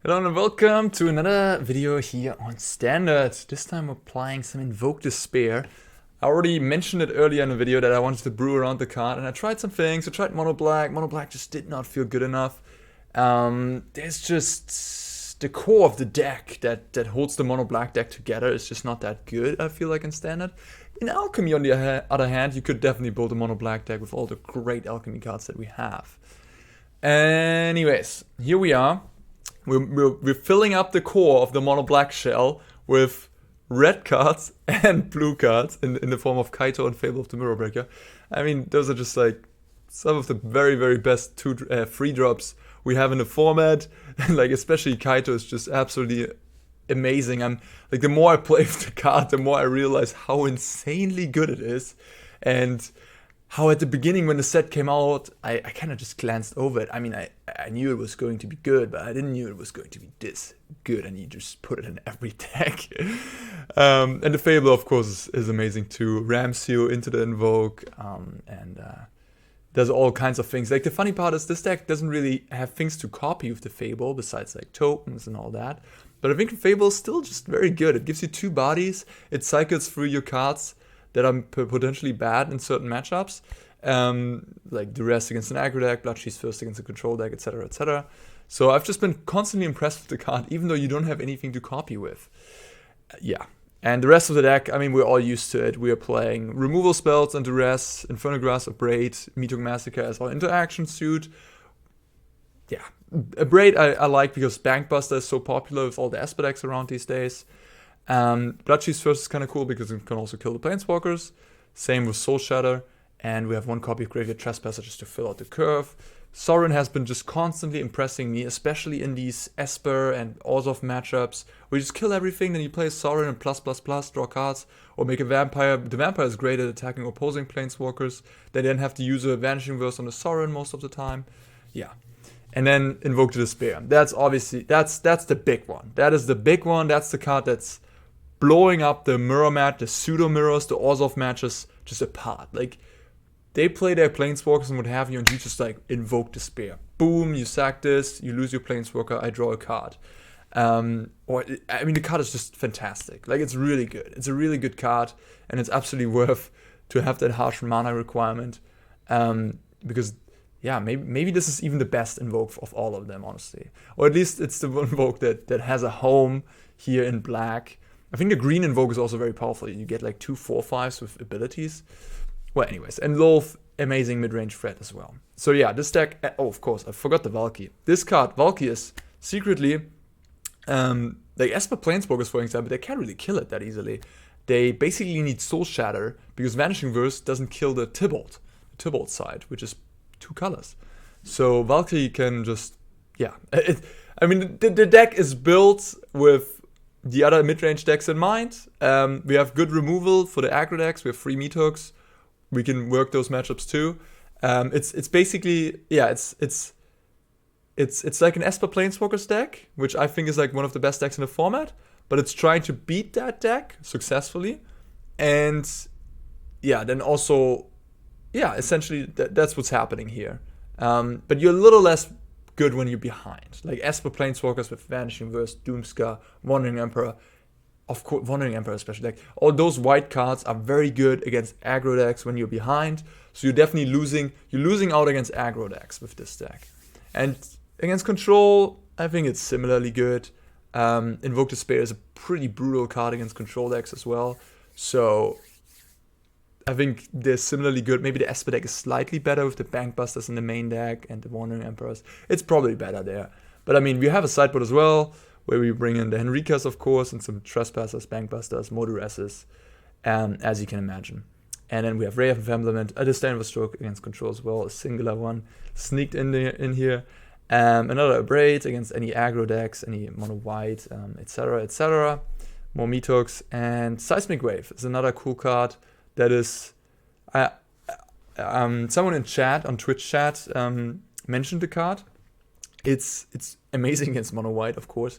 Hello and welcome to another video here on Standard. This time we're applying some Invoke Despair. I already mentioned it earlier in the video that I wanted to brew around the card, and I tried some things. I tried Mono Black. Mono Black just did not feel good enough. There's just the core of the deck that holds the Mono Black deck together is just not that good, I feel like, in Standard. In Alchemy, on the other hand, you could definitely build a Mono Black deck with all the great Alchemy cards that we have. Anyways, here we are. We're filling up the core of the Mono Black shell with red cards and blue cards in the form of Kaito and Fable of the Mirror Breaker. I mean, those are just like some of the very, very best free drops we have in the format. Like, especially Kaito is just absolutely amazing. I'm like, the more I play with the card, the more I realize how insanely good it is. And how at the beginning when the set came out, I kind of just glanced over it. I mean, I knew it was going to be good, but I didn't knew it was going to be this good, and you just put it in every deck. And the Fable, of course, is amazing too. Rams you into the Invoke, and does all kinds of things. Like, the funny part is this deck doesn't really have things to copy with the Fable, besides like tokens and all that. But I think the Fable is still just very good. It gives you two bodies, it cycles through your cards that are potentially bad in certain matchups, like Duress against an aggro deck, Bloodshie's First against a control deck, etc., etc. So I've just been constantly impressed with the card, even though you don't have anything to copy with. Yeah. And the rest of the deck, I mean, we're all used to it. We are playing removal spells and Duress, Infernal Grasp, Abrade, Mythic Massacre as our interaction suit. Yeah. Abrade I like because Bankbuster is so popular with all the Esper decks around these days. Bloodshie's First is kind of cool because it can also kill the Planeswalkers. Same with Soul Shatter. And we have one copy of Graveyard Trespasser just to fill out the curve. Sorin has been just constantly impressing me, especially in these Esper and Orzhov matchups, where you just kill everything, then you play Sorin and +++, draw cards, or make a Vampire. The Vampire is great at attacking opposing Planeswalkers. They then have to use a Vanishing Verse on the Sorin most of the time. Yeah. And then Invoke the Despair. That's obviously, that's the big one. That is the big one. That's the card that's blowing up the mirror match, the pseudo mirrors, the Orzhov matches just apart. Like, they play their Planeswalkers and what have you, and you just like Invoke Despair. Boom, you sack this, you lose your Planeswalker, I draw a card. I mean, the card is just fantastic. Like, it's really good. It's a really good card, and it's absolutely worth to have that harsh mana requirement. Because, yeah, maybe this is even the best Invoke of all of them, honestly. Or at least it's the Invoke that has a home here in black. I think the green Invoke is also very powerful. You get like 2 4/5s with abilities. Well, anyways, and Lolth, amazing mid-range threat as well. So yeah, this deck, oh, of course, I forgot the Valky. This card, Valky, is secretly, like Esper Planeswalkers, for example, they can't really kill it that easily. They basically need Soul Shatter, because Vanishing Verse doesn't kill the Tybalt side, which is 2 colors. So Valky can just, yeah. I mean, the deck is built with the other mid-range decks in mind. We have good removal for the aggro decks, we have 3 meat hooks. We can work those matchups too. It's basically, yeah, it's like an Esper Planeswalkers deck, which I think is like one of the best decks in the format, but it's trying to beat that deck successfully. And yeah, then also, yeah, essentially that's what's happening here. But you're a little less good when you're behind. Like Esper Planeswalkers with Vanishing Verse, Doomscar, Wandering Emperor. Of course, Wandering Emperor especially. Like, all those white cards are very good against aggro decks when you're behind. So you're definitely losing out against aggro decks with this deck. And against control, I think it's similarly good. Invoke Despair is a pretty brutal card against control decks as well. So I think they're similarly good. Maybe the Esper deck is slightly better with the Bankbusters in the main deck and the Wandering Emperors. It's probably better there. But I mean, we have a sideboard as well, where we bring in the Henrikas, of course, and some Trespassers, Bankbusters, Moduresses, as you can imagine. And then we have Ray of Enfemblement, a Disdainful Stroke against control as well, a singular one, sneaked in here. Another Abrade against any aggro decks, any mono white, etc., etc. More meat hooks, and Seismic Wave is another cool card that is... someone in chat, on Twitch chat, mentioned the card. It's amazing against mono white, of course,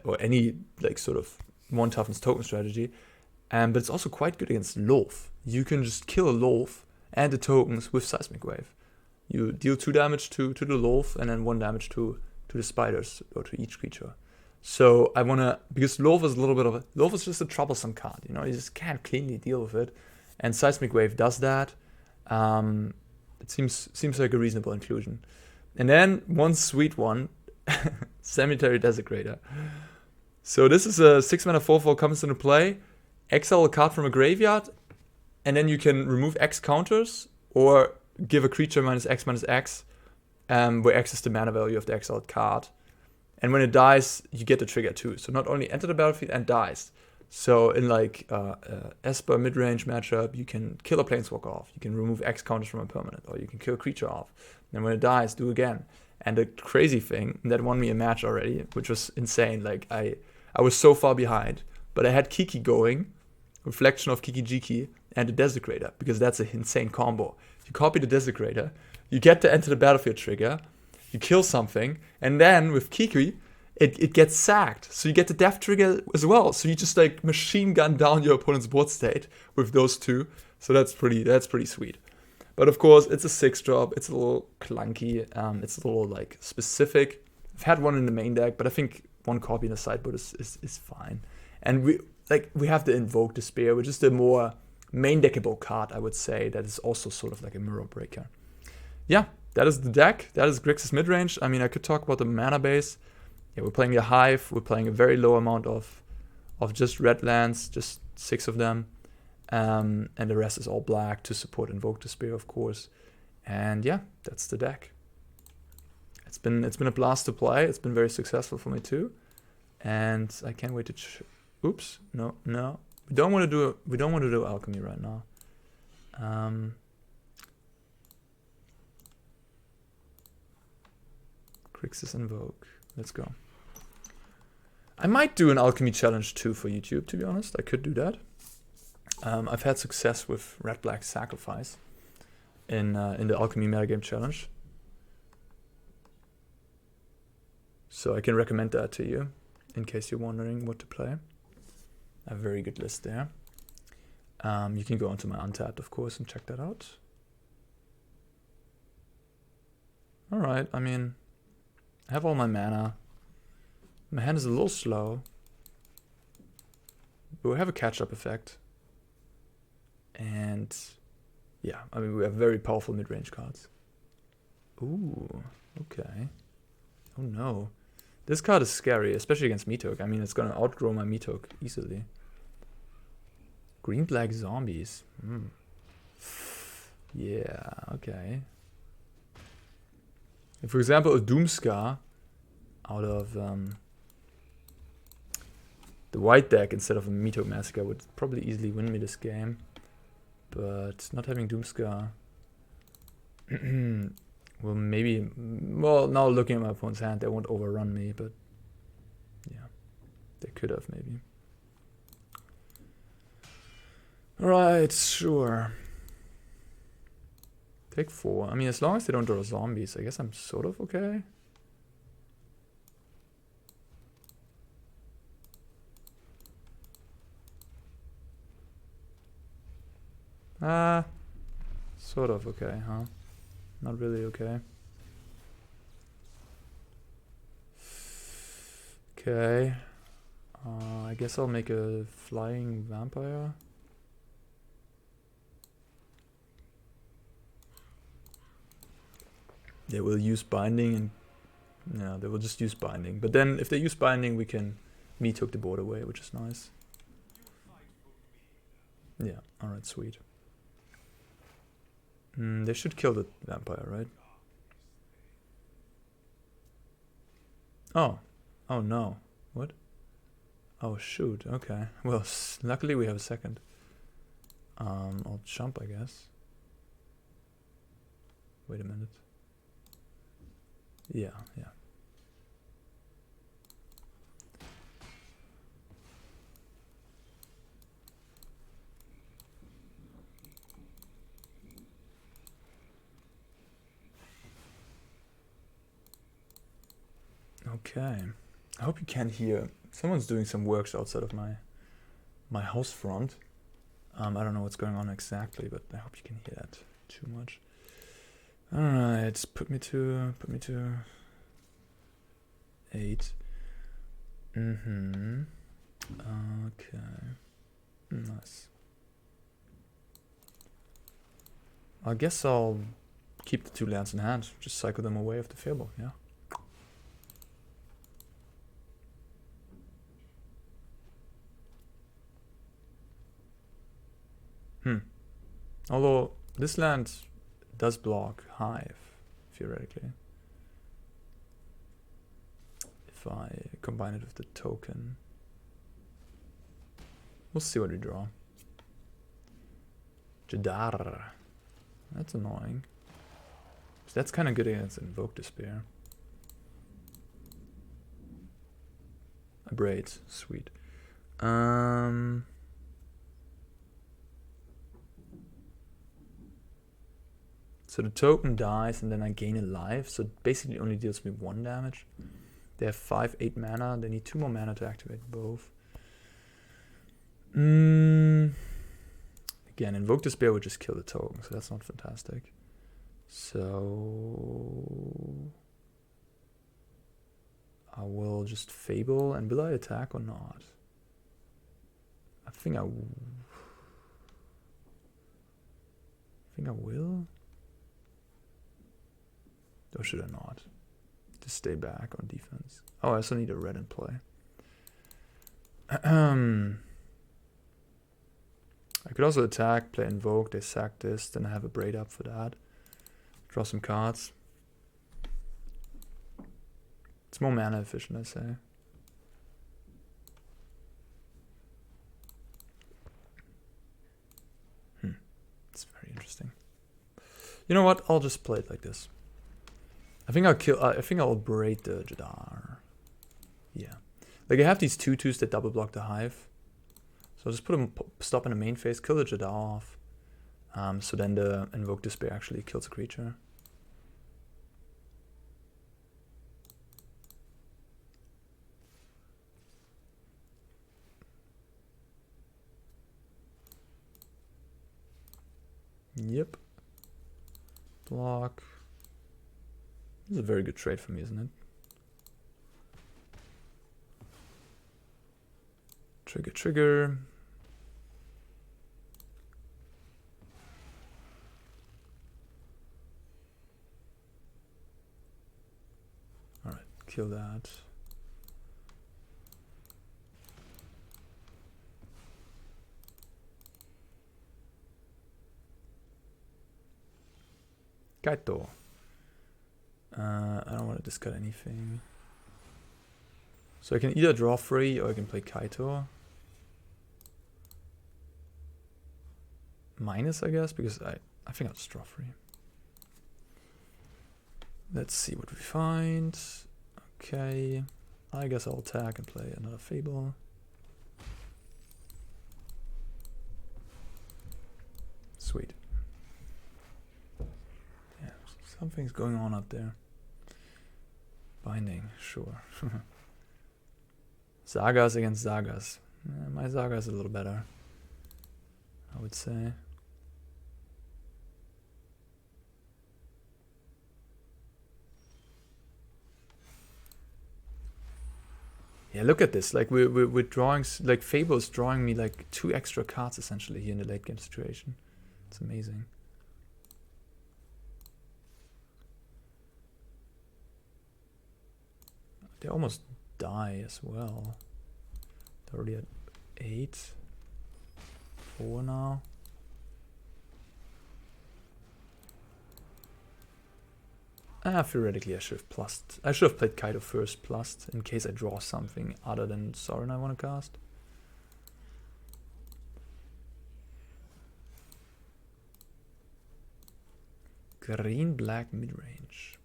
or any like sort of one toughness token strategy, but it's also quite good against Lolth. You can just kill a Lolth and the tokens with Seismic Wave. You deal 2 damage to the Lolth and then 1 damage to to the spiders or to each creature. So I wanna, because Love is a little bit of a, Love is just a troublesome card, you know, you just can't cleanly deal with it. And Seismic Wave does that. It seems like a reasonable inclusion. And then one sweet one, Cemetery Desecrator. So this is a 6-mana 4/4 comes into play. Exile a card from a graveyard, and then you can remove X counters or give a creature -X/-X, where X is the mana value of the exiled card. And when it dies, you get the trigger too. So not only enter the battlefield and dies. So in like Esper mid-range matchup, you can kill a planeswalker off. You can remove X counters from a permanent, or you can kill a creature off. And when it dies, do again. And the crazy thing that won me a match already, which was insane. Like I was so far behind, but I had Kiki going, Reflection of Kiki Jiki, and the Desecrator, because that's an insane combo. You copy the Desecrator, you get to enter the battlefield trigger, you kill something, and then with Kiki, it gets sacked. So you get the death trigger as well. So you just like machine gun down your opponent's board state with those two. So that's pretty sweet. But of course, it's a 6-drop. It's a little clunky. It's a little like specific. I've had one in the main deck, but I think one copy in the sideboard is fine. And we have the Invoke Despair, which is the more main deckable card, I would say, that is also sort of like a mirror breaker. Yeah, that is the deck. That is Grixis midrange. I mean, I could talk about the mana base. Yeah, we're playing a Hive. We're playing a very low amount of just red lands, just 6 of them. And the rest is all black to support Invoke Despair, of course. And yeah, that's the deck. It's been a blast to play. It's been very successful for me too. And I can't wait to oops, no. We don't want to do alchemy right now. Grixis Invoke. Let's go. I might do an alchemy challenge too for YouTube, to be honest. I could do that. I've had success with red-black sacrifice in the alchemy metagame challenge. So I can recommend that to you, in case you're wondering what to play. I have a very good list there. You can go onto my Untapped, of course, and check that out. Alright, I mean, I have all my mana. My hand is a little slow. But we have a catch-up effect. And yeah, I mean, we have very powerful mid-range cards. Ooh, okay. Oh no. This card is scary, especially against Mythic. I mean, it's gonna outgrow my Mythic easily. Green-black zombies. Yeah, okay. If, for example, a Doomscar out of the white deck instead of a Mythic Massacre would probably easily win me this game. But not having Doomscar well, maybe, well, now looking at my opponent's hand, they won't overrun me, but yeah, they could have maybe. Alright, sure. Take 4. I mean, as long as they don't draw zombies, I guess I'm sort of okay. Sort of okay, huh? Not really okay. Okay. I guess I'll make a flying vampire. They will use binding and yeah, they will just use binding. But then if they use binding, we can took the board away, which is nice. Yeah, alright, sweet. They should kill the vampire, right? Oh. Oh no. What? Oh shoot, okay. Well, luckily we have a second. I'll jump, I guess. Wait a minute. Yeah. Okay. I hope you can hear. Someone's doing some works outside of my house front. I don't know what's going on exactly, but I hope you can hear that too much. Alright, put me to 8. Okay. Nice. I guess I'll keep the 2 lands in hand. Just cycle them away of the Fable, yeah. Although this land does block Hive, theoretically. If I combine it with the token. We'll see what we draw. Jadar. That's annoying. So that's kind of good against Invoke Despair. A braid, sweet. So the token dies and then I gain a life, so it basically only deals me 1 damage. They have 5/8 mana, they need 2 more mana to activate both. Again, Invoke Despair would just kill the token, so that's not fantastic. So I will just Fable, and will I attack or not? I think I will. Or should I not? Just stay back on defense. Oh, I also need a red in play. I could also attack, play Invoke, they sack this, then I have a braid up for that. Draw some cards. It's more mana efficient, I say. It's very interesting. You know what? I'll just play it like this. I think I'll kill. I think I'll braid the Jadar. Yeah, like I have these 2/2s that double block the Hive, so I'll just put them stop in the main phase, kill the Jadar off. So then the Invoke Despair actually kills a creature. Yep. Block. This is a very good trade for me, isn't it? Trigger, trigger. Alright, kill that. Kaito. I don't want to discard anything. So I can either draw 3 or I can play Kaito. Minus, I guess, because I think I'll just draw 3. Let's see what we find. Okay. I guess I'll attack and play another Fable. Sweet. Yeah, something's going on up there. Binding, sure. Sagas against Sagas. My Saga is a little better, I would say. Yeah, look at this. Like we're drawing, like Fable's drawing me like 2 extra cards essentially here in the late game situation. It's amazing. They almost die as well. They're already at 8. 4 now. Theoretically I should have plussed. I should have played Kaito first plussed in case I draw something other than Sorin I want to cast. Green black mid-range.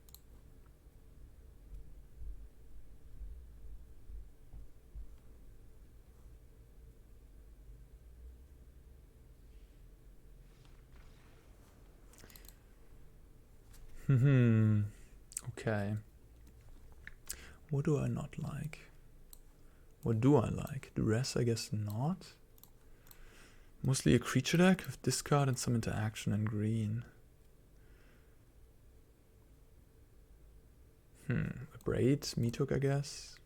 Okay. What do I not like? What do I like? The rest, I guess not. Mostly a creature deck with discard and some interaction and green. A sprayed Mythic, I guess.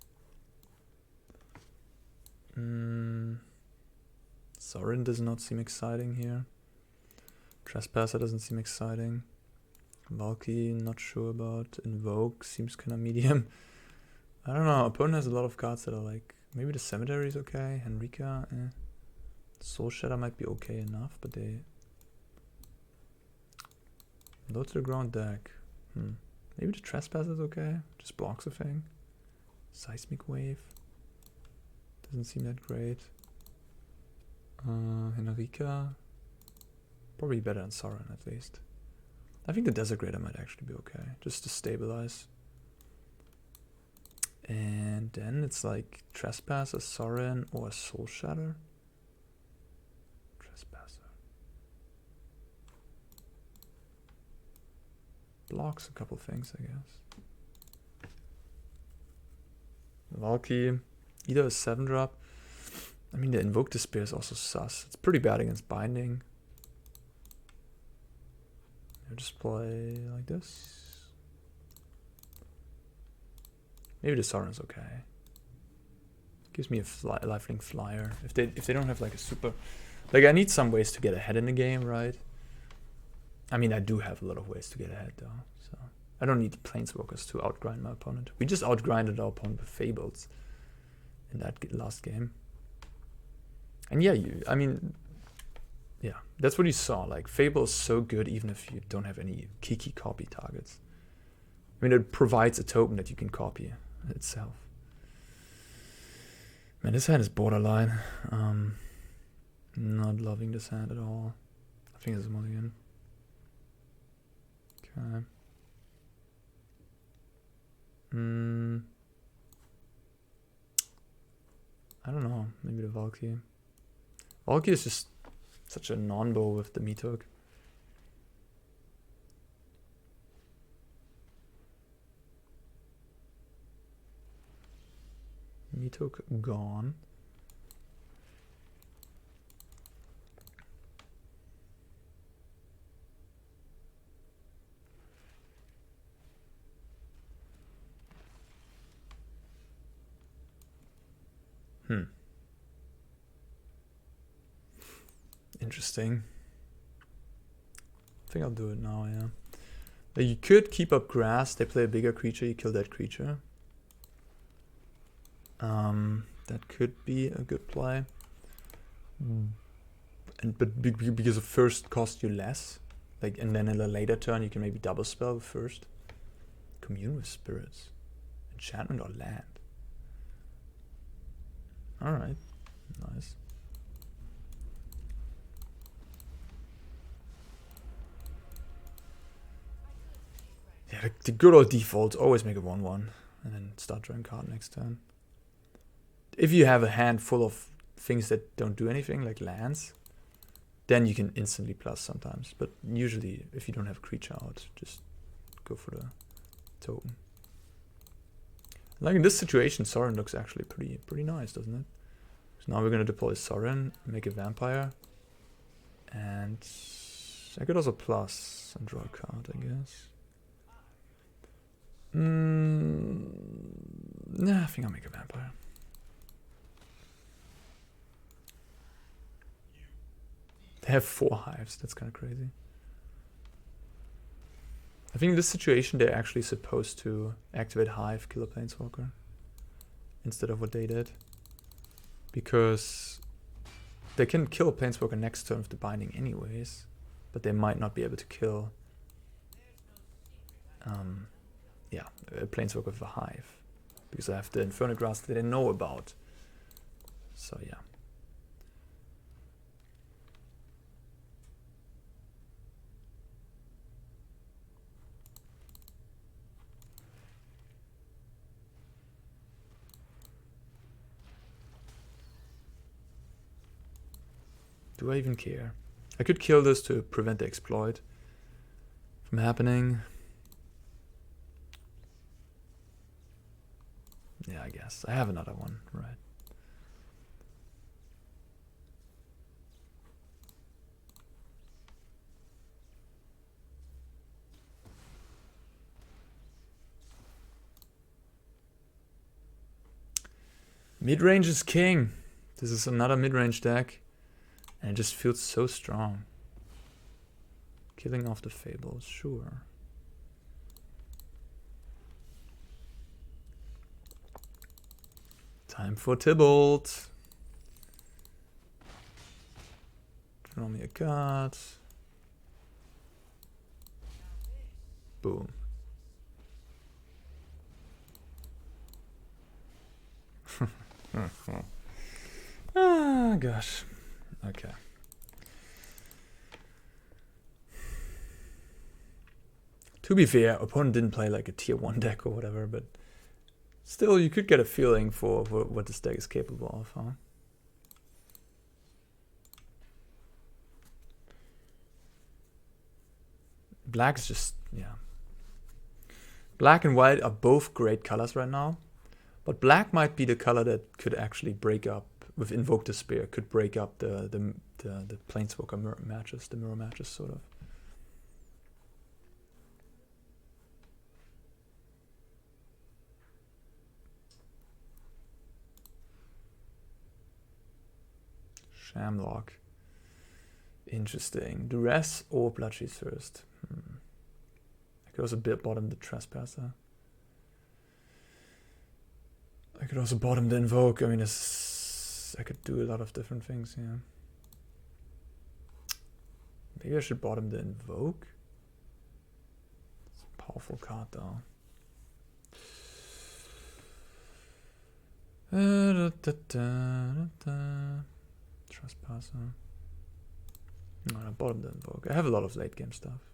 Sorin does not seem exciting here. Trespasser doesn't seem exciting. Valky, not sure about. Invoke seems kind of medium. I don't know. Opponent has a lot of cards that are like, maybe the Cemetery is okay. Henrika, Soul Shatter might be okay enough, but they low to the ground deck. Maybe the Trespass is okay. Just blocks a thing. Seismic Wave doesn't seem that great. Henrika, probably better than Sorin at least. I think the Desecrator might actually be okay, just to stabilize. And then it's like Trespasser, Sorin, or Soul Shatter. Trespasser. Blocks a couple things, I guess. Valky, either a 7-drop. I mean, the Invoke Despair is also sus. It's pretty bad against Binding. I'll just play like this. Maybe the Sorin's okay. Gives me a lifelink flyer. If they don't have like a super, like I need some ways to get ahead in the game, right? I mean, I do have a lot of ways to get ahead though, so I don't need Planeswalkers to outgrind my opponent. We just outgrinded our opponent with Fables in that last game. And yeah, I mean, yeah, that's what you saw. Like, Fable is so good even if you don't have any Kiki copy targets. I mean, it provides a token that you can copy itself. Man, this hand is borderline. Not loving this hand at all. I think this is mulligan. Okay. I don't know. Maybe the Valky. Valky is just such a non-bow with the Mythic. Mythic gone. Interesting. I think I'll do it now, yeah. But you could keep up grass. They play a bigger creature, you kill that creature. That could be a good play. But because of first cost you less. Like, and then in a later turn you can maybe double spell first. Commune with spirits. Enchantment or land. Alright. Nice. Yeah, the good old default, always make a 1/1 and then start drawing card next turn. If you have a hand full of things that don't do anything, like lands, then you can instantly plus sometimes. But usually, if you don't have a creature out, just go for the token. Like in this situation, Sorin looks actually pretty nice, doesn't it? So now we're gonna deploy Sorin, make a vampire, and I could also plus and draw a card, I guess. Nah, I think I'll make a vampire. They have 4 hives, that's kind of crazy. I think in this situation they're actually supposed to activate hive, kill a planeswalker, instead of what they did. Because they can kill a planeswalker next turn with the binding anyways, but they might not be able to kill yeah, a planeswalker with a hive. Because I have the Inferno Grass that I know about. So yeah. Do I even care? I could kill this to prevent the exploit from happening. Yeah, I guess. I have another one, right? Mid-range is king. This is another mid-range deck. And it just feels so strong. Killing off the Fables, sure. Time for Tybalt. Draw me a card. Boom. Ah, gosh. Okay. To be fair, opponent didn't play like a tier 1 deck or whatever, but still you could get a feeling for what this deck is capable of, huh? Black is just, yeah. Black and white are both great colors right now, but black might be the color that could actually break up, with Invoke Despair, could break up the Planeswalker matches, the mirror matches, sort of. Shamlock. Interesting. Duress or Bloodsheath Thirst. I could also bottom the Trespasser. I could also bottom the Invoke. I mean, I could do a lot of different things, yeah. Maybe I should bottom the Invoke. It's a powerful card, though. Trespasser. No, I bottom the Invoke. I have a lot of late game stuff.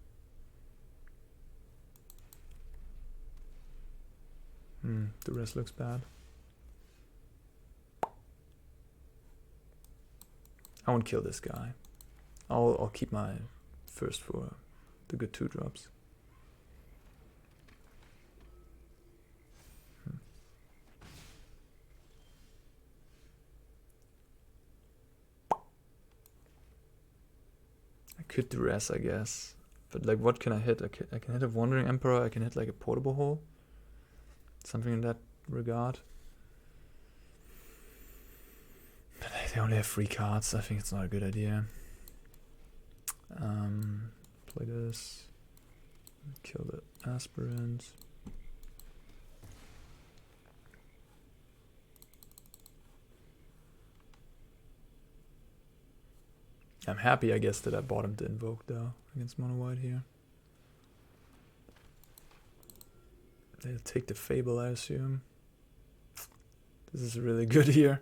The rest looks bad. I won't kill this guy. I'll keep my first for the good 2-drops. I could duress, I guess. But like, what can I hit? I can hit a Wandering Emperor. I can hit like a Portable Hole. Something in that regard. But they only have 3 cards. I think it's not a good idea. Play this. Kill the Aspirant. I'm happy, I guess, that I bottomed the Invoke, though, against mono white here. They'll take the Fable, I assume. This is really good here.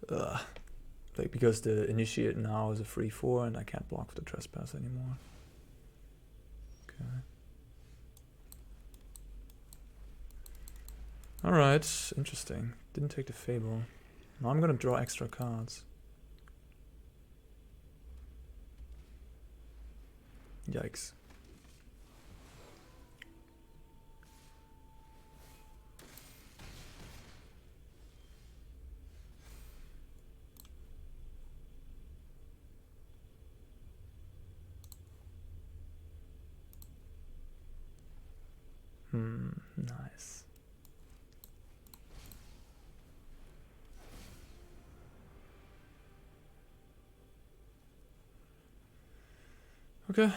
Like, because the Initiate now is a 3/4 and I can't block for the Trespass anymore. Okay. Alright, interesting. Didn't take the Fable. Now I'm gonna draw extra cards. Yikes. Nice. Okay.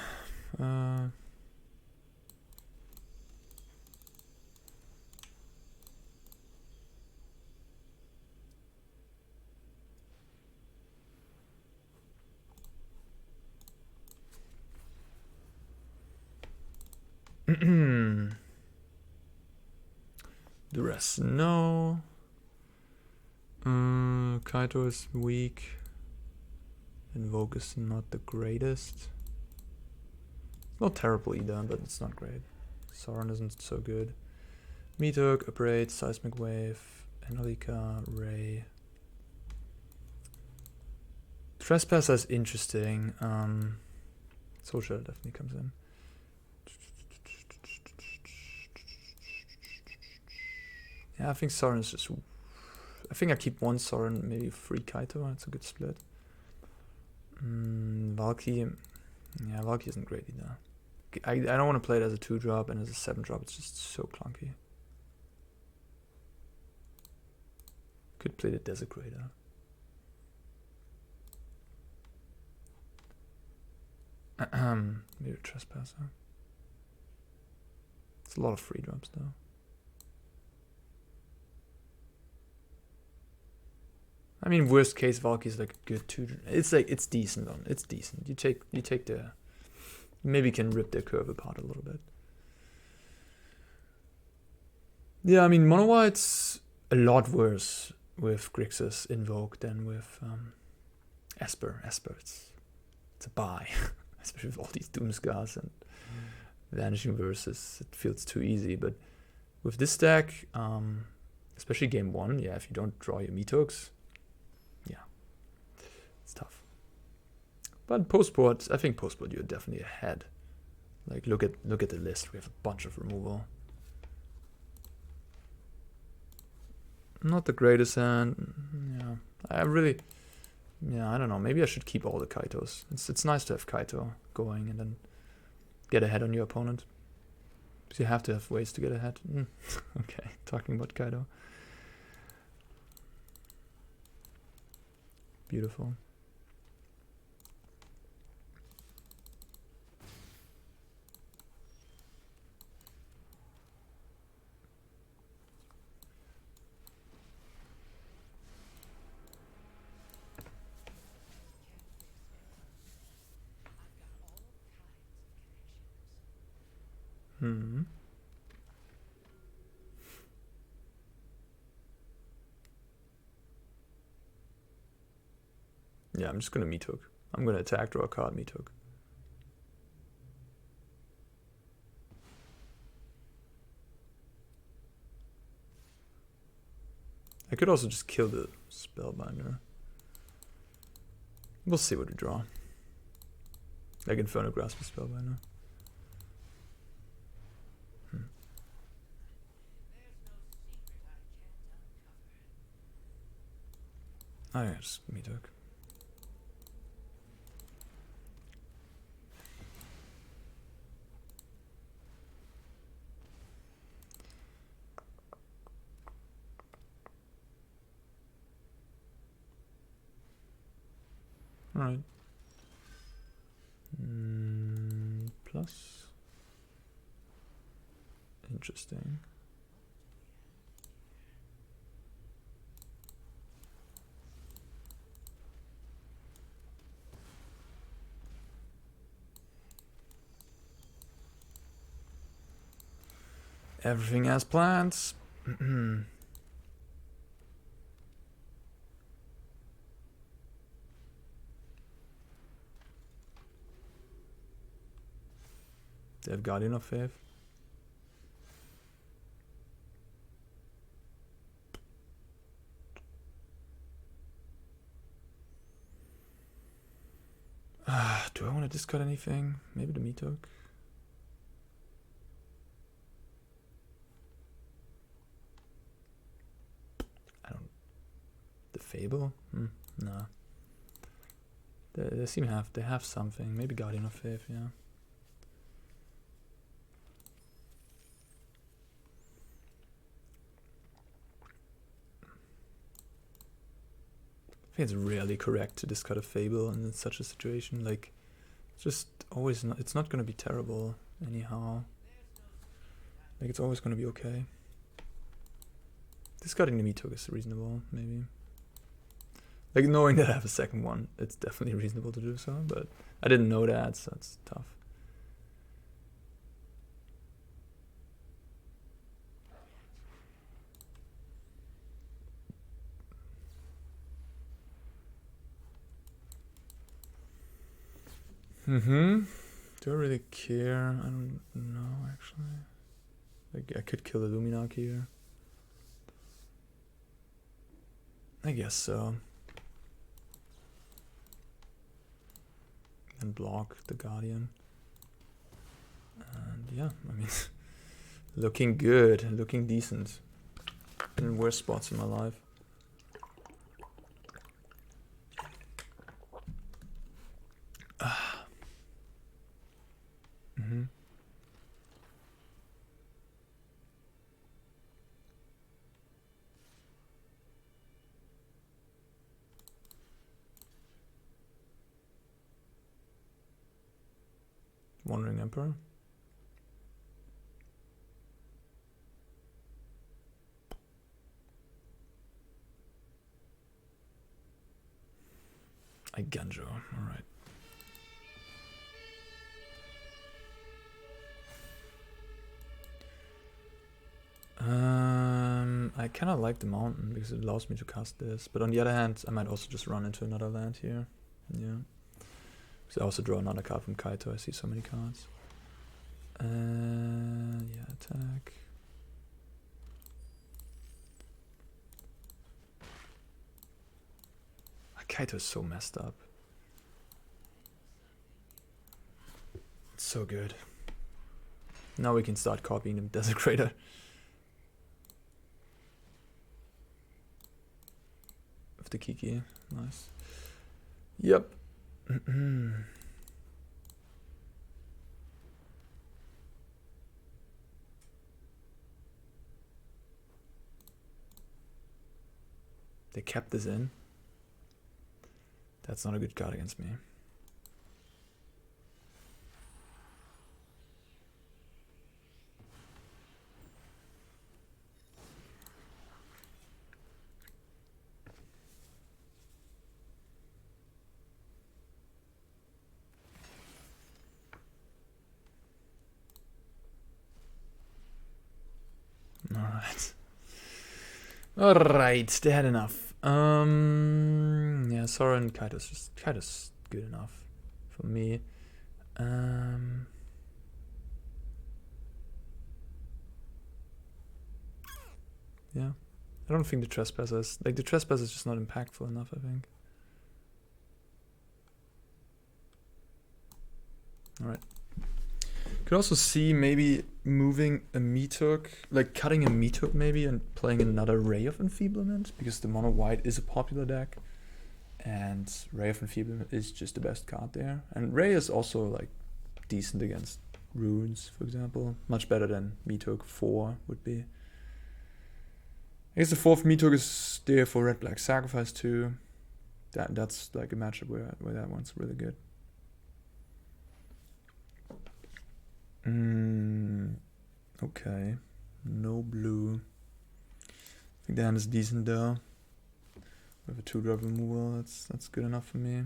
The rest, no. Kaito is weak. Invoke is not the greatest. It's not terrible either, but it's not great. Sauron isn't so good. Mythic, Abrade, Seismic Wave, Analika, Ray. Trespasser is interesting. Social definitely comes in. Yeah, I think Sauron is just... I think I keep 1 Sauron, maybe 3 Kaito. That's a good split. Valky... Yeah, Valky isn't great either. I don't want to play it as a 2-drop, and as a 7-drop it's just so clunky. Could play the Desecrator. Maybe a Trespasser. It's a lot of free drops though. I mean, worst case, Valky is like a good 2. It's decent on. It's decent. You take the. Maybe can rip their curve apart a little bit. Yeah, I mean, mono white's a lot worse with Grixis Invoke than with Esper. It's a buy, especially with all these Doomskars and Vanishing Verses. It feels too easy, but with this deck, especially game 1, yeah, if you don't draw your Mythics, yeah, it's tough. But post-board, I think post-board you're definitely ahead. Like look at the list. We have a bunch of removal. Not the greatest hand. Yeah, I don't know. Maybe I should keep all the Kaitos. It's nice to have Kaito going and then get ahead on your opponent. Because you have to have ways to get ahead. Okay, talking about Kaito. Beautiful. Yeah, I'm just gonna Mythic. I'm gonna attack, draw a card, Mythic. I could also just kill the Spellbinder. We'll see what we draw. Like Inferno Grasp with Spellbinder. Oh yeah, just Mythic. Alright. Plus. Interesting. Everything as planned. They have Guardian of Faith. Do I want to discard anything? Maybe the Mythic. The Fable? No. They seem they have something. Maybe Guardian of Faith, yeah. I think it's rarely correct to discard a Fable in such a situation. Like, it's just always not. It's not gonna be terrible anyhow. Like, it's always gonna be okay. Discarding the Mythic is reasonable, maybe. Like, knowing that I have a second one, it's definitely reasonable to do so, but I didn't know that, so it's tough. Do I really care? I don't know, actually. Like, I could kill the Luminarch here. I guess so. And block the Guardian. And yeah, I mean, looking good, looking decent. In worse spots in my life. Wandering Emperor. I Ganjo, alright. I kinda like the mountain because it allows me to cast this, but on the other hand, I might also just run into another land here. Yeah. Because I also draw another card from Kaito, I see so many cards. Yeah, attack. Kaito is so messed up. It's so good. Now we can start copying the Desecrator. With the Kiki. Nice. Yep. They kept this in. That's not a good card against me. Alright. Alright, they had enough. Yeah, Sora and Kaito's good enough for me. Yeah. I don't think the Trespasser is... Like, the Trespasser is just not impactful enough, I think. Alright. Could also see maybe moving a Mythic, like cutting a Mythic maybe and playing another Ray of Enfeeblement, because the mono white is a popular deck and Ray of Enfeeblement is just the best card there. And Ray is also like decent against runes, for example. Much better than Mythic 4 would be. I guess the fourth Mythic is there for red black sacrifice too. That's like a matchup where that one's really good. Okay, no blue. I think the hand is decent though. With a 2-drop removal, that's good enough for me.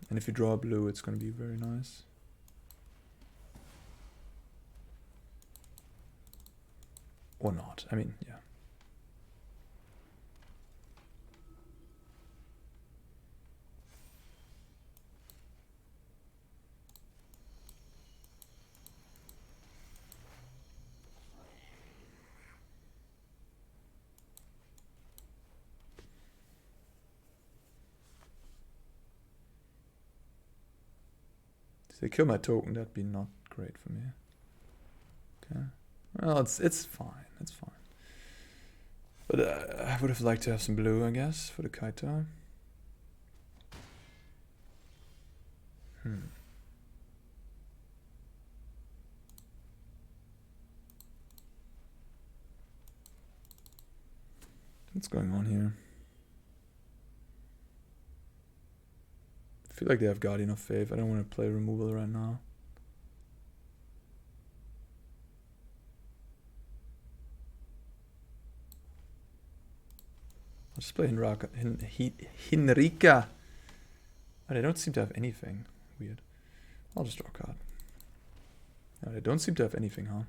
And if you draw a blue, it's going to be very nice. Or not. I mean, yeah. If they kill my token, that'd be not great for me. Okay. Well, it's fine. It's fine. But I would have liked to have some blue, I guess, for the Kaito. What's going on here? I feel like they have Guardian of Faith. I don't want to play removal right now. I'll just play Hinrika. Oh, they don't seem to have anything. Weird. I'll just draw a card. No, they don't seem to have anything, huh?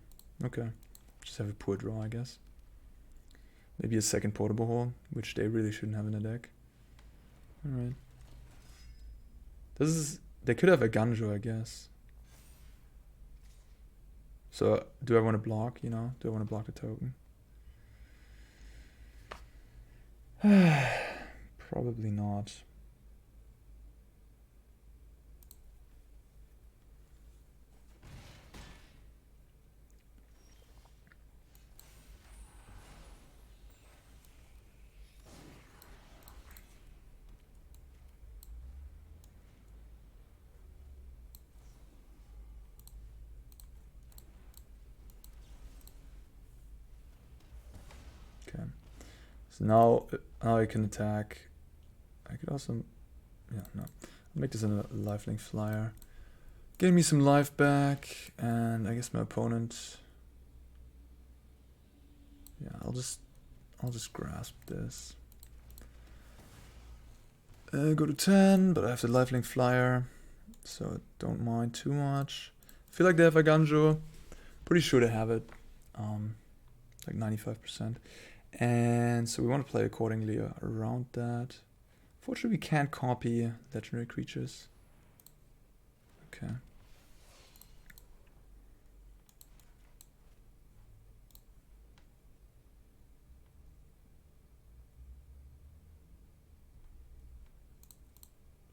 Okay. Just have a poor draw, I guess. Maybe a second portable hole, which they really shouldn't have in the deck. Alright. They could have a Ganjo, I guess. So, do I want to block, you know? Do I want to block the token? Probably not. So now I can attack. I could also, yeah, no. I'll make this in a lifelink flyer. Getting me some life back, and I guess my opponent. Yeah, I'll just grasp this. Go to 10, but I have the lifelink flyer, so don't mind too much. I feel like they have a Ganjo. Pretty sure they have it, like 95%. And so we want to play accordingly around that. Fortunately, we can't copy legendary creatures. Okay.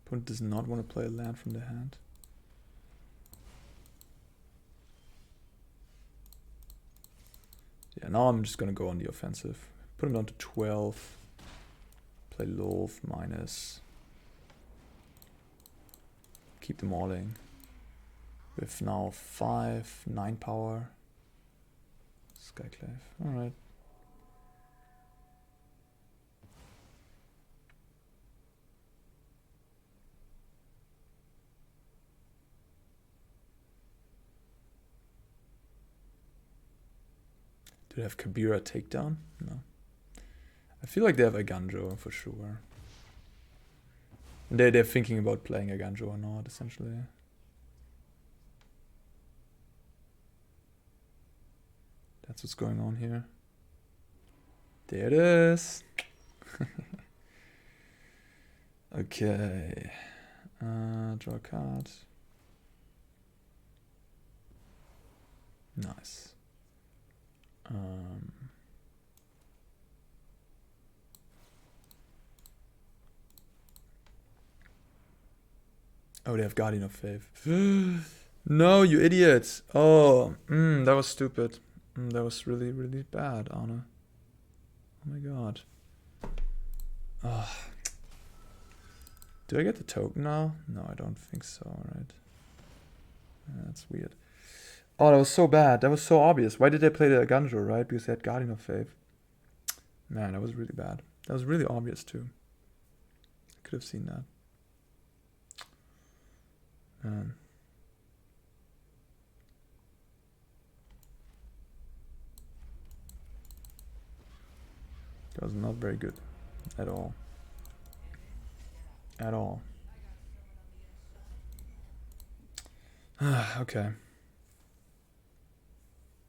Opponent does not want to play a land from the hand. Yeah, now I'm just gonna go on the offensive. Put him down to 12. Play Love minus. Keep them mauling. With now 5, 9 power. Skyclave. Alright. Do they have Kabira takedown? No. I feel like they have a Ganjo for sure. And they're thinking about playing a Ganjo or not, essentially. That's what's going on here. There it is. Okay. Draw a card. Nice. Oh, they have Guardian of Faith. No, you idiot. Oh, that was stupid. That was really, really bad, Anna. Oh my god. Oh. Do I get the token now? No, I don't think so, right? That's weird. Oh, that was so bad. That was so obvious. Why did they play the Ganjo, right? Because they had Guardian of Faith. Man, that was really bad. That was really obvious, too. I could have seen that. Man. That was not very good. At all. At all. Okay.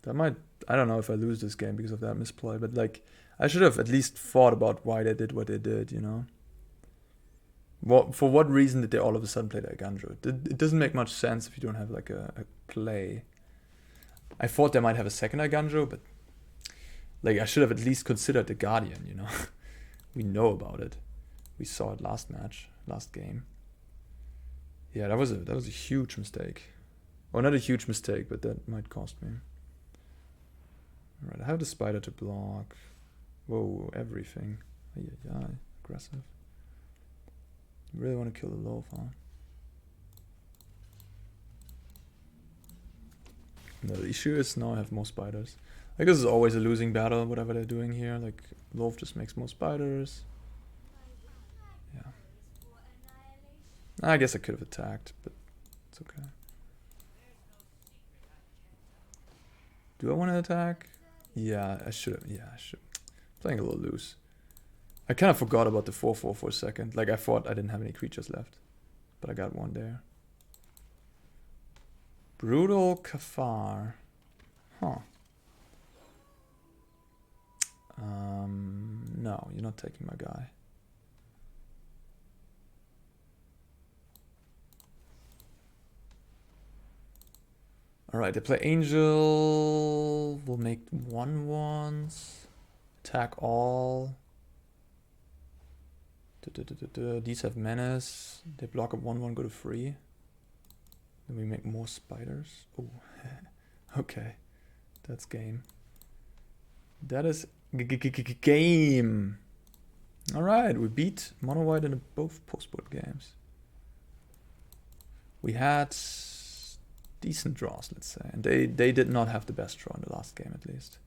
That might... I don't know if I lose this game because of that misplay, but like... I should have at least thought about why they did what they did, you know? For what reason did they all of a sudden play that Ganjo? It doesn't make much sense if you don't have like a play. I thought they might have a second Ganjo, but... Like, I should have at least considered the Guardian, you know? We know about it. We saw it last match, last game. Yeah, that was a huge mistake. Or not a huge mistake, but that might cost me. Alright, I have the spider to block. Whoa, everything. Yeah, aggressive. You really want to kill the loaf, huh? No, the issue is now I have more spiders. I guess it's always a losing battle, whatever they're doing here. Like, loaf just makes more spiders. Yeah. I guess I could have attacked, but it's okay. Do I want to attack? Yeah, I should have. Yeah, I should. Playing a little loose. I kind of forgot about the 4/4 for a second. Like, I thought I didn't have any creatures left. But I got one there. Brutal Kafar. Huh. No, you're not taking my guy. Alright, they play Angel. We'll make 1/1s. Attack all. These have Menace. They block up 1/1, go to 3. Then we make more spiders. Oh, okay. That's game. That is game. Alright, we beat Mono White in both postboard games. We had decent draws, let's say. And they did not have the best draw in the last game, at least.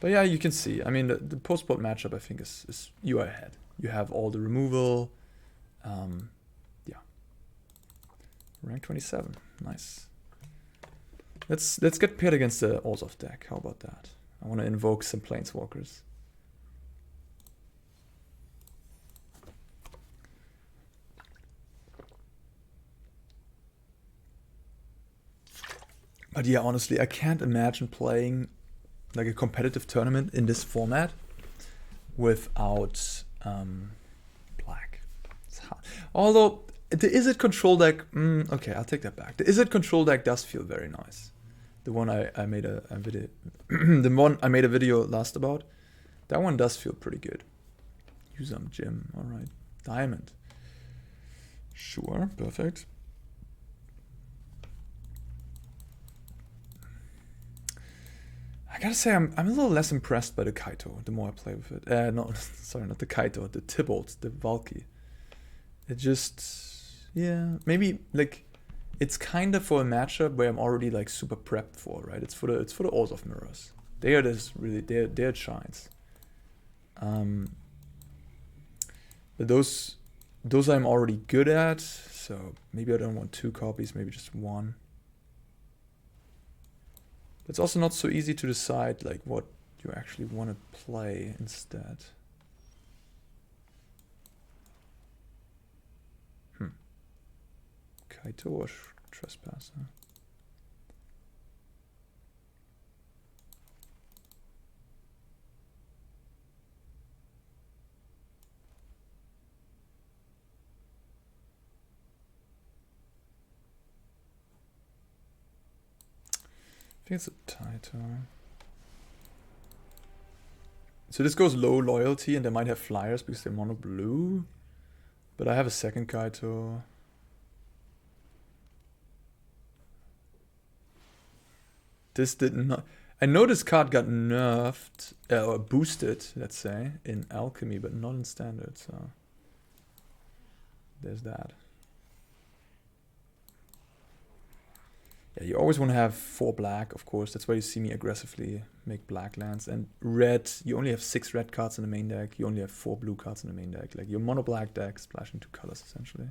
But yeah, you can see. I mean, the post-board matchup, I think, is you are ahead. You have all the removal. Yeah. Rank 27. Nice. Let's get paired against the Orzhov deck. How about that? I want to invoke some Planeswalkers. But yeah, honestly, I can't imagine playing like a competitive tournament in this format without black. It's hard. Although the Izzet control deck, okay, I'll take that back. The Izzet control deck does feel very nice. The one I made a video, the one I made a video last about, that one does feel pretty good. Use some gem, all right. Diamond, sure, perfect. I gotta say, I'm a little less impressed by the Kaito the more I play with it. No, sorry, not the Kaito, the Tybalt, the Valky. It just, yeah, maybe like it's kind of for a matchup where I'm already like super prepped for, right? It's for the Orzhov mirrors. They are this really, they're it shines. But those I'm already good at, so maybe I don't want 2 copies, maybe just 1. It's also not so easy to decide like what you actually want to play instead. Kaito or Trespasser? I think it's a Taito. So this goes low loyalty and they might have flyers because they're mono blue. But I have a second Kaito. This did not... I know this card got nerfed, or boosted, let's say, in Alchemy, but not in Standard, so... There's that. Yeah, you always want to have 4 black, of course. That's why you see me aggressively make black lands. And red, you only have 6 red cards in the main deck. You only have 4 blue cards in the main deck. Like your mono black deck splashing 2 colors, essentially.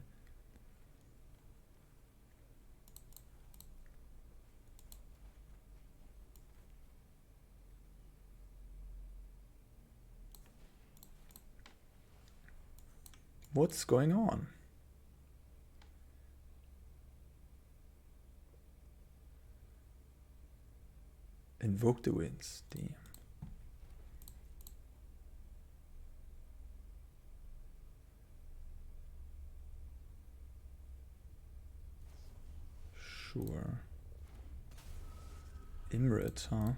What's going on? Invoke the winds, damn. Sure. Imrit, huh?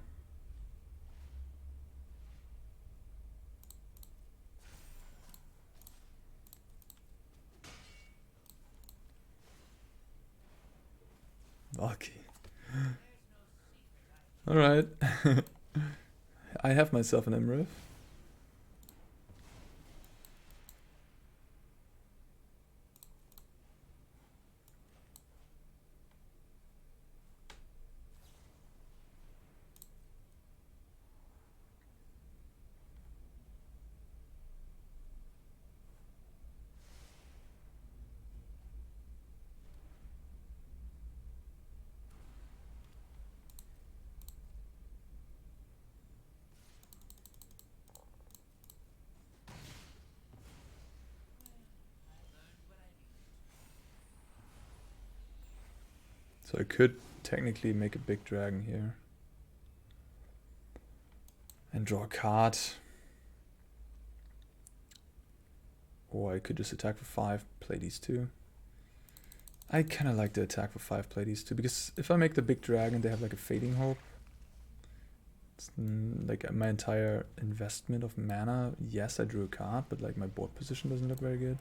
Lucky. Alright. I have myself an Imrit. So I could technically make a big dragon here. And draw a card. Or I could just attack for 5, play these 2. I kind of like the attack for 5, play these 2, because if I make the big dragon, they have like a fading hope. It's like my entire investment of mana. Yes, I drew a card, but like my board position doesn't look very good.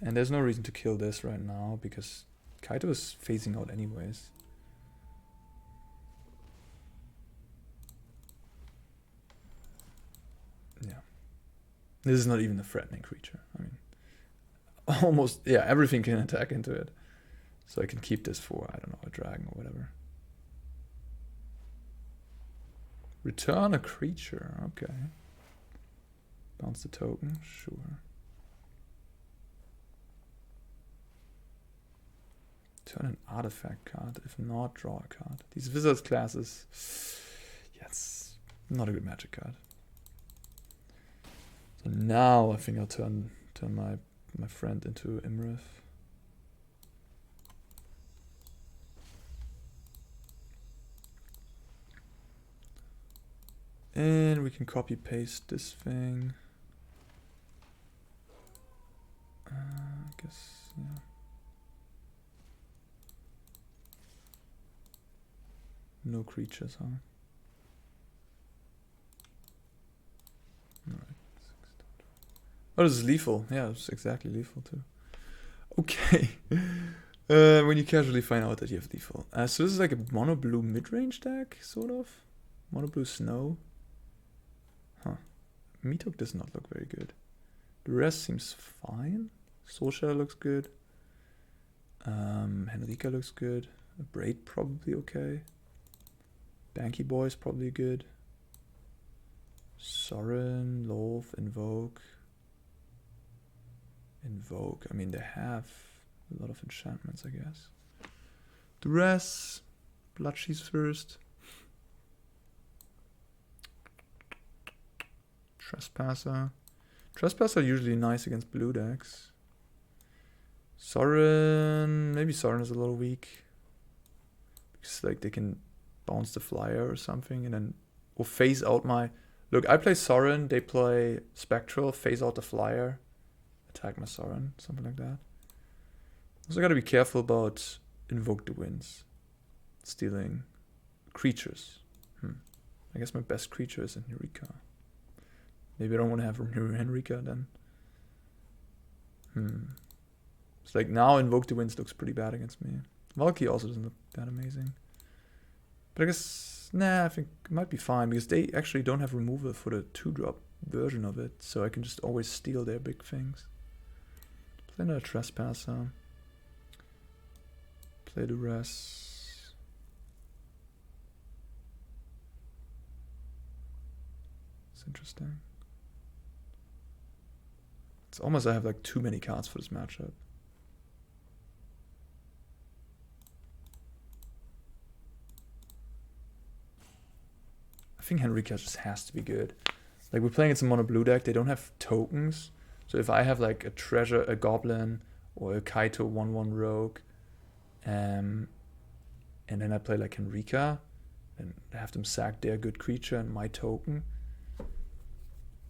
And there's no reason to kill this right now, because Kaito is phasing out anyways. Yeah. This is not even a threatening creature. I mean, almost, yeah, everything can attack into it. So I can keep this for, I don't know, a dragon or whatever. Return a creature, okay. Bounce the token, sure. Turn an artifact card, if not, draw a card. These wizards classes, yes, not a good magic card. So now I think I'll turn my friend into Imrith. And we can copy paste this thing. I guess, yeah. No creatures, huh? Alright. Oh, this is lethal. Yeah, it's exactly lethal too. Okay. When you casually find out that you have lethal. So this is like a mono blue mid-range deck, sort of. Mono blue snow. Huh. Mythic does not look very good. The rest seems fine. Soul Shadow looks good. Henrika looks good. Braid probably okay. Banky Boy's probably good. Sorin, Loth, Invoke. Invoke. I mean, they have a lot of enchantments, I guess. Duress. Bloodsheath first. Trespasser. Trespasser usually nice against blue decks. Sorin. Maybe Sorin is a little weak. Because like they can bounce the flyer or something and then we'll phase out my... Look, I play Sorin, they play Spectral, phase out the flyer, attack my Sorin, something like that. Also gotta be careful about Invoke the Winds. Stealing creatures. I guess my best creature is Henrika. Maybe I don't want to have Henrika then. It's like now Invoke the Winds looks pretty bad against me. Valky also doesn't look that amazing. But I guess, nah, I think it might be fine because they actually don't have removal for the 2-drop version of it. So I can just always steal their big things. Play another Trespasser. Play the rest. It's interesting. It's almost I have like too many cards for this matchup. I think Henrika just has to be good. Like we're playing against a mono blue deck, they don't have tokens. So if I have like a treasure, a goblin, or a Kaito 1/1 rogue, and then I play like Henrika, and have them sack their good creature and my token.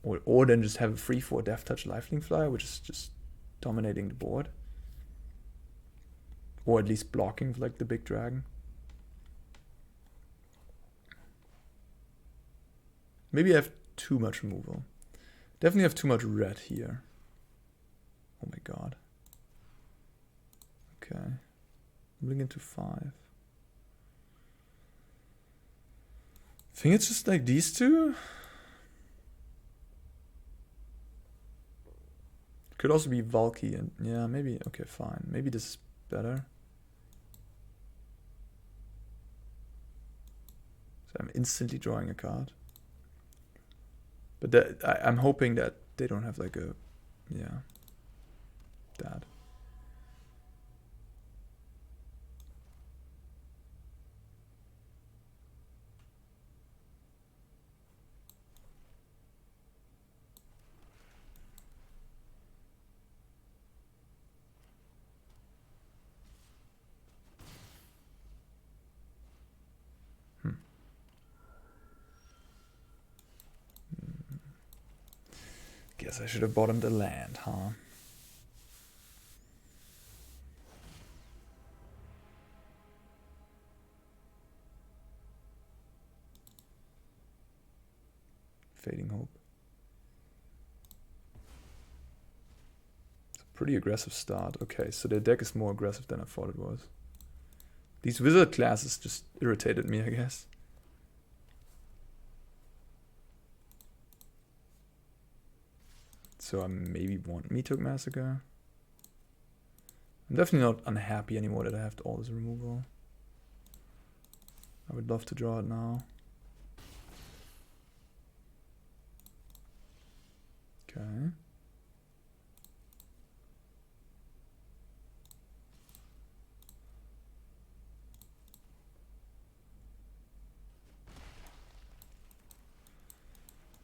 Or then just have a 3/4 Death Touch Lifelink Flyer, which is just dominating the board. Or at least blocking like the big dragon. Maybe I have too much removal. Definitely have too much red here. Oh my god. Okay. Bring it to 5. I think it's just like these two. Could also be Valky and yeah, maybe okay, fine. Maybe this is better. So I'm instantly drawing a card. But that, I'm hoping that they don't have like a, yeah, that. Guess I should have bottomed the land, huh? Fading Hope. It's a pretty aggressive start. Okay, so their deck is more aggressive than I thought it was. These wizard classes just irritated me, I guess. So I maybe want Mythic Massacre. I'm definitely not unhappy anymore that I have all this removal. I would love to draw it now.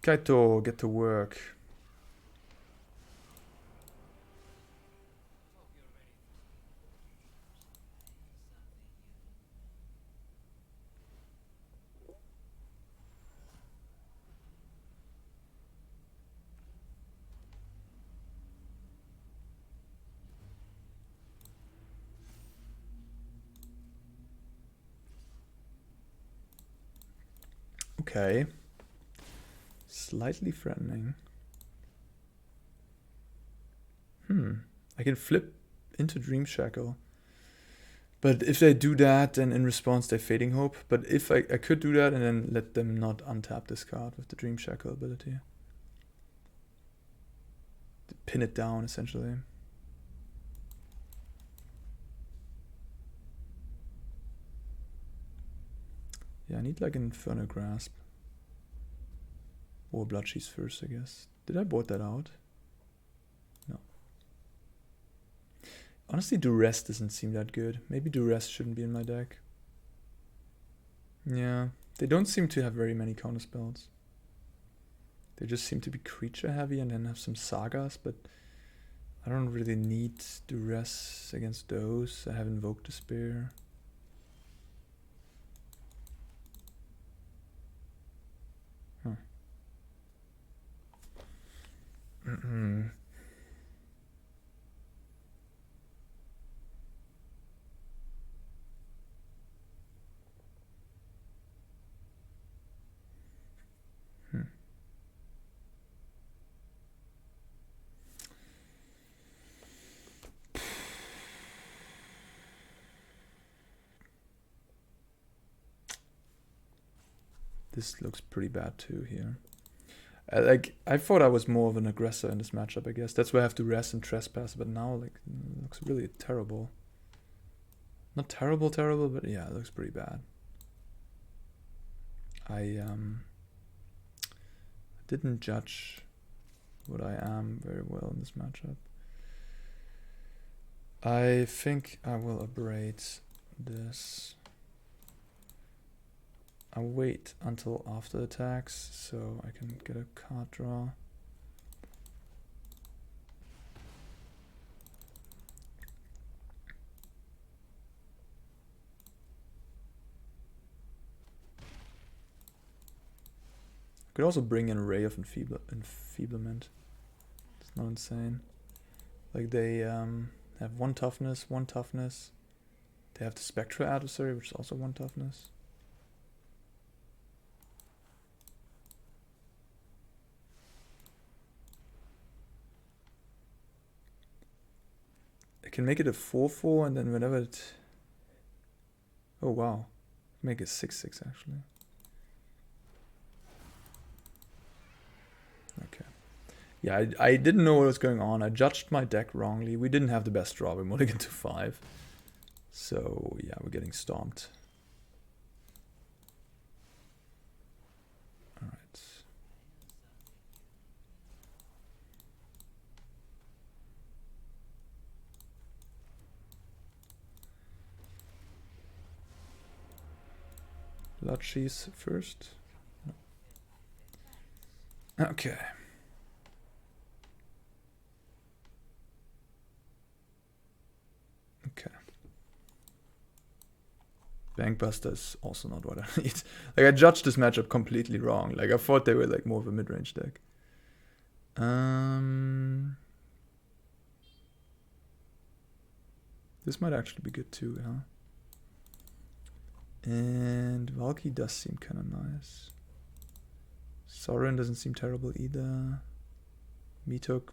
Kaito, get to work. Okay. Slightly threatening. I can flip into Dream Shackle. But if they do that, then in response they're Fading Hope. But if I could do that and then let them not untap this card with the Dream Shackle ability. To pin it down, essentially. Yeah, I need like an Infernal Grasp. Or Bloodcheese first, I guess. Did I board that out? No. Honestly, Duress doesn't seem that good. Maybe Duress shouldn't be in my deck. Yeah, they don't seem to have very many counterspells. They just seem to be creature heavy and then have some sagas, but I don't really need Duress against those. I have Invoke Despair. This looks pretty bad too here. I thought I was more of an aggressor in this matchup, I guess. That's why I have to rest and trespass, but now like it looks really terrible. Not terrible, but yeah, it looks pretty bad. I didn't judge what I am very well in this matchup. I think I will abrade this. I'll wait until after attacks so I can get a card draw. I could also bring in a Ray of Enfeeblement. It's not insane. Like they have 1 toughness, 1 toughness. They have the Spectral Adversary, which is also 1 toughness. I can make it a 4/4 and then whenever it... Oh wow. Make it 6/6 actually. Okay. Yeah, I didn't know what was going on. I judged my deck wrongly. We didn't have the best draw. We mulliganed to 5. So yeah, we're getting stomped. Alright. Bloodcheese first. No. Okay. Okay. Bankbuster is also not what I need. Like I judged this matchup completely wrong. Like I thought they were like more of a mid-range deck. This might actually be good too, huh? And Valky does seem kind of nice. Sorin doesn't seem terrible either. Mythic,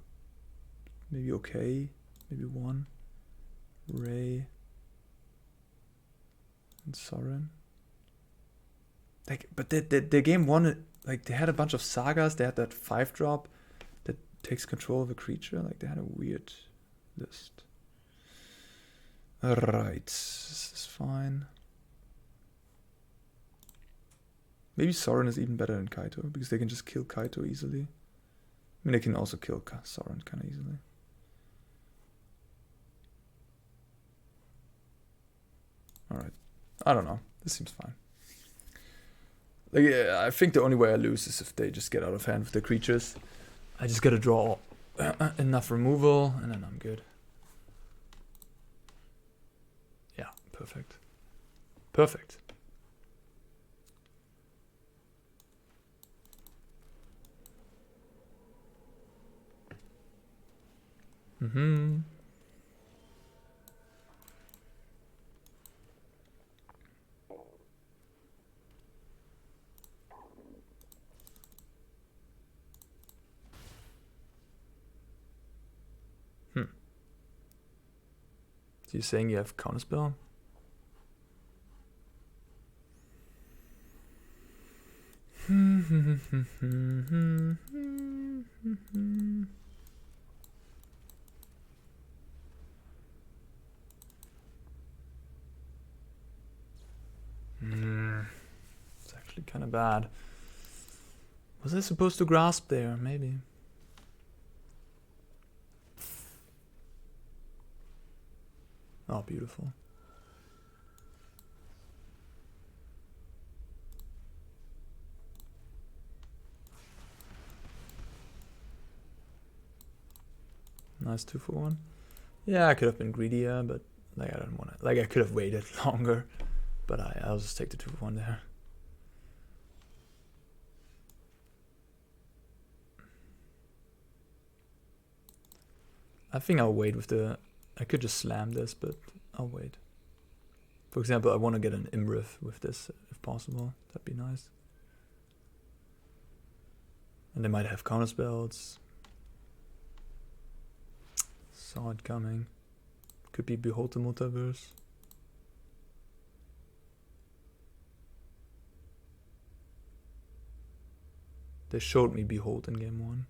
maybe okay. Maybe 1. Ray. And Sorin. Like, but the game 1, like they had a bunch of sagas. They had that 5-drop that takes control of a creature. Like they had a weird list. Alright, this is fine. Maybe Sorin is even better than Kaito, because they can just kill Kaito easily. I mean, they can also kill Sorin kind of easily. Alright, I don't know. This seems fine. Like, I think the only way I lose is if they just get out of hand with the creatures. I just gotta draw enough removal, and then I'm good. Yeah, perfect. Perfect. Mm-hmm. So you're saying you have counterspell? It's actually kind of bad. Was I supposed to grasp there? Maybe. Oh, beautiful. Nice 2-for-1. Yeah, I could have been greedier, but like I don't want to. Like I could have waited longer, but I'll just take the 2-for-1 there. I think I'll wait with the. I could just slam this, but I'll wait. For example, I want to get an Imriff with this if possible. That'd be nice. And they might have counterspells. Saw it coming. Could be Behold the Multiverse. They showed me Behold in game 1.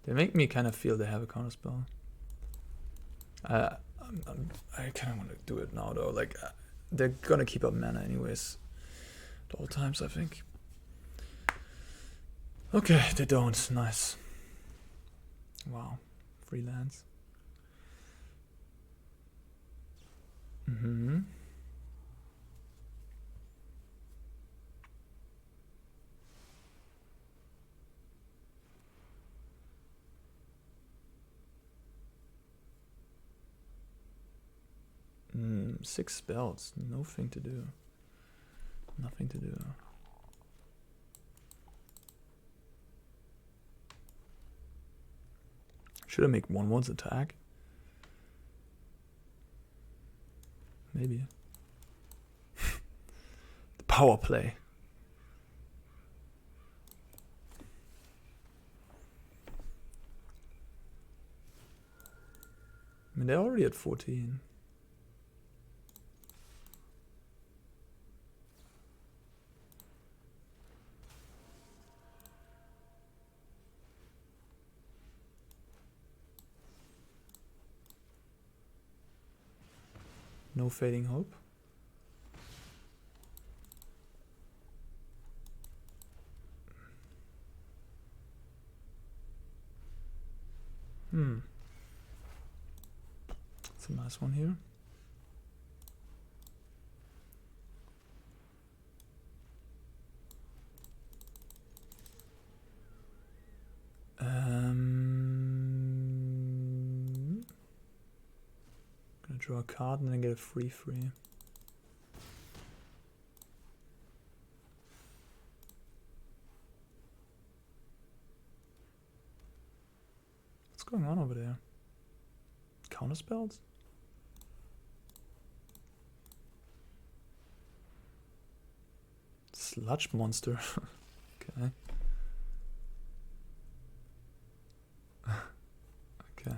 They make me kind of feel they have a counterspell. I kind of want to do it now though. Like they're gonna keep up mana anyways at all times, I think. Okay, they don't. Nice. Wow, freelance. Mm-hmm. Six spells. Nothing to do. Nothing to do. Should I make 1/1's attack? Maybe. The power play. I mean, they're already at 14. No fading hope. That's a nice one here. Gonna draw a card and then get a free. What's going on over there? Counterspells? Sludge monster. Okay. Okay.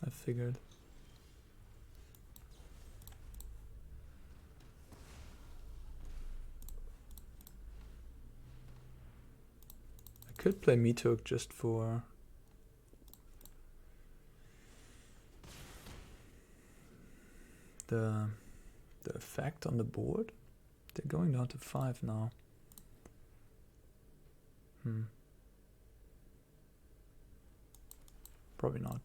I figured. I could play Mythic just for the effect on the board. They're going down to 5 now. Probably not.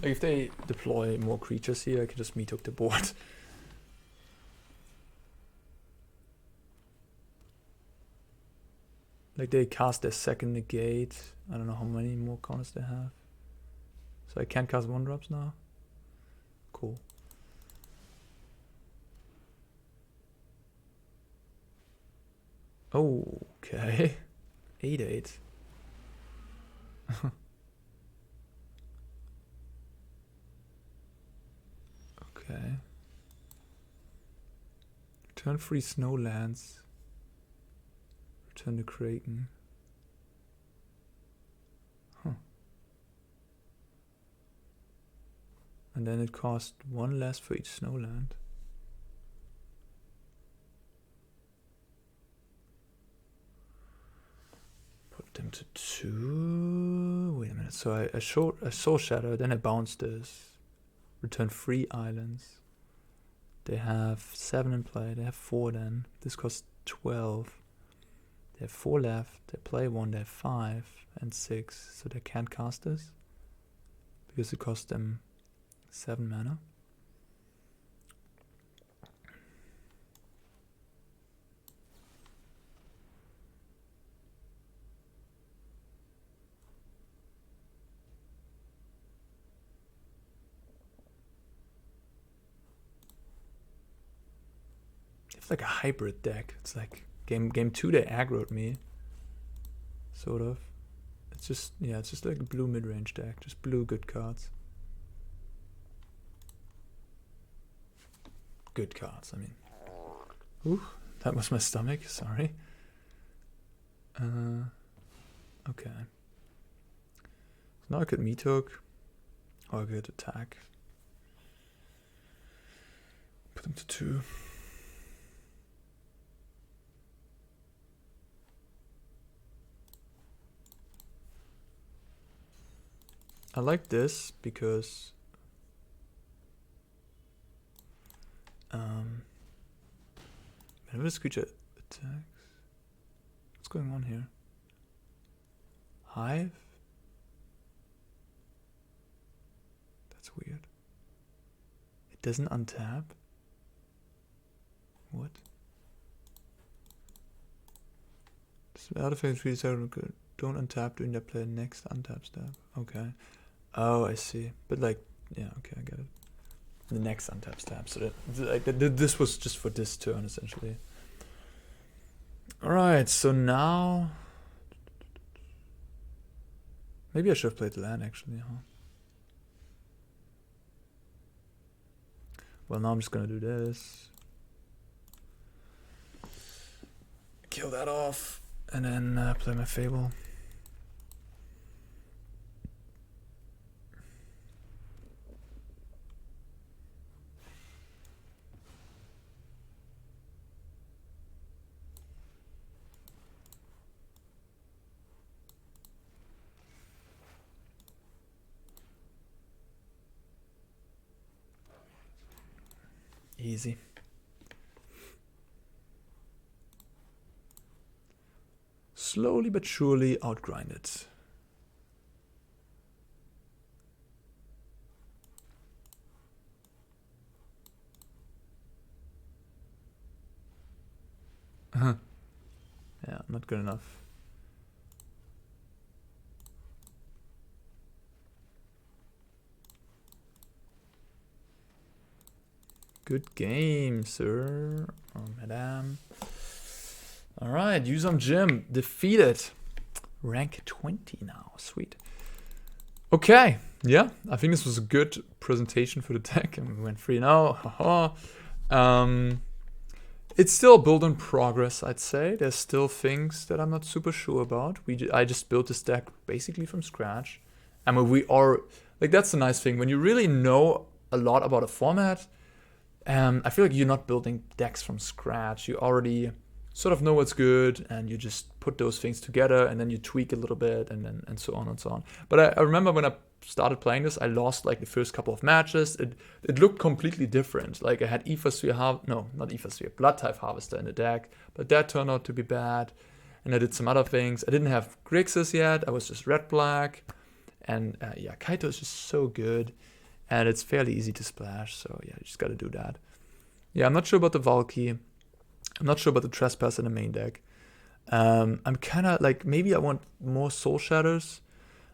Like if they deploy more creatures here, I can just Mythic the board. Like they cast their second negate. I don't know how many more counters they have. So I can't cast 1-drops now. Cool. Okay. 8/8. Okay. Return 3 snowlands. Return the Kraken. Huh. And then it costs 1 less for each snowland. Put them to 2. Wait a minute. So I Soul Shadow, then I bounce this. Return 3 islands. They have 7 in play. They have 4 then. This costs 12. They have 4 left. They play 1. They have 5 and 6. So they can't cast this. Because it costs them 7 mana. It's like a hybrid deck. It's like game 2 they aggroed me. Sort of. It's just, yeah, it's just like a blue mid-range deck. Just blue good cards. Good cards, I mean. Ooh, that was my stomach, sorry. Okay. So now I could Mythic. Or I could attack. Put them to 2. I like this because whenever this creature attacks, what's going on here? Hive? That's weird. It doesn't untap? What? This artifact trees don't untap during their play next untap step. Okay. Oh, I see. But like, yeah, okay, I get it. The next untap step. So this was just for this turn, essentially. Alright, so now... Maybe I should have played the land, actually, huh? Well, now I'm just gonna do this. Kill that off. And then play my Fable. Easy. Slowly but surely outgrind it. Yeah, not good enough. Good game, sir or madam. All right, use on Jim. Defeated. Rank 20 now. Sweet. Okay. Yeah, I think this was a good presentation for the deck. And we went 3-0. It's still a build in progress, I'd say. There's still things that I'm not super sure about. I just built this deck basically from scratch. I mean, we are... Like, that's the nice thing. When you really know a lot about a format, I feel like you're not building decks from scratch. You already sort of know what's good, and you just put those things together, and then you tweak a little bit, and so on and so on. But I remember when I started playing this, I lost like the first couple of matches. It looked completely different. Like I had Blood Type Harvester in the deck, but that turned out to be bad. and I did some other things. I didn't have Grixis yet. I was just red-black. And yeah, Kaito is just so good. And it's fairly easy to splash. So yeah, you just got to do that. Yeah, I'm not sure about the Valky. I'm not sure about the Trespass in the main deck. I'm kind of like, maybe I want more Soul Shatters.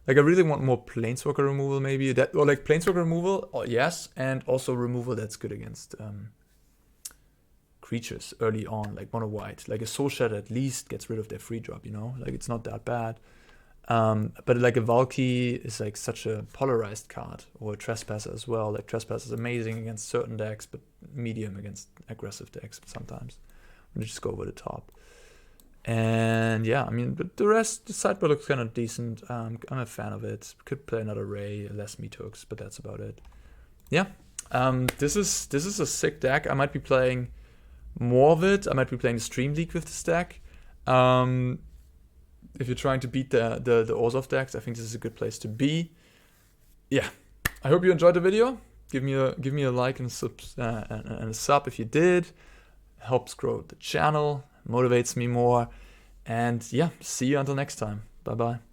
Like I really want more Planeswalker removal maybe. That, or like Planeswalker removal, yes. And also removal that's good against creatures early on, like mono white. Like a Soul Shatter at least gets rid of their free drop, you know? Like it's not that bad. But like a Valky is like such a polarized card, or a Trespasser as well. Like Trespasser is amazing against certain decks, but medium against aggressive decks sometimes. We just go over the top. And yeah, I mean, but the rest, the sideboard looks kind of decent. I'm a fan of it. Could play another Ray, less Mythics, but that's about it. Yeah, this is a sick deck. I might be playing more of it. I might be playing the Stream League with this deck. If you're trying to beat the Orzhov decks, I think this is a good place to be. Yeah, I hope you enjoyed the video. Give me a like and a sub if you did. Helps grow the channel, motivates me more. And yeah, see you until next time. Bye bye.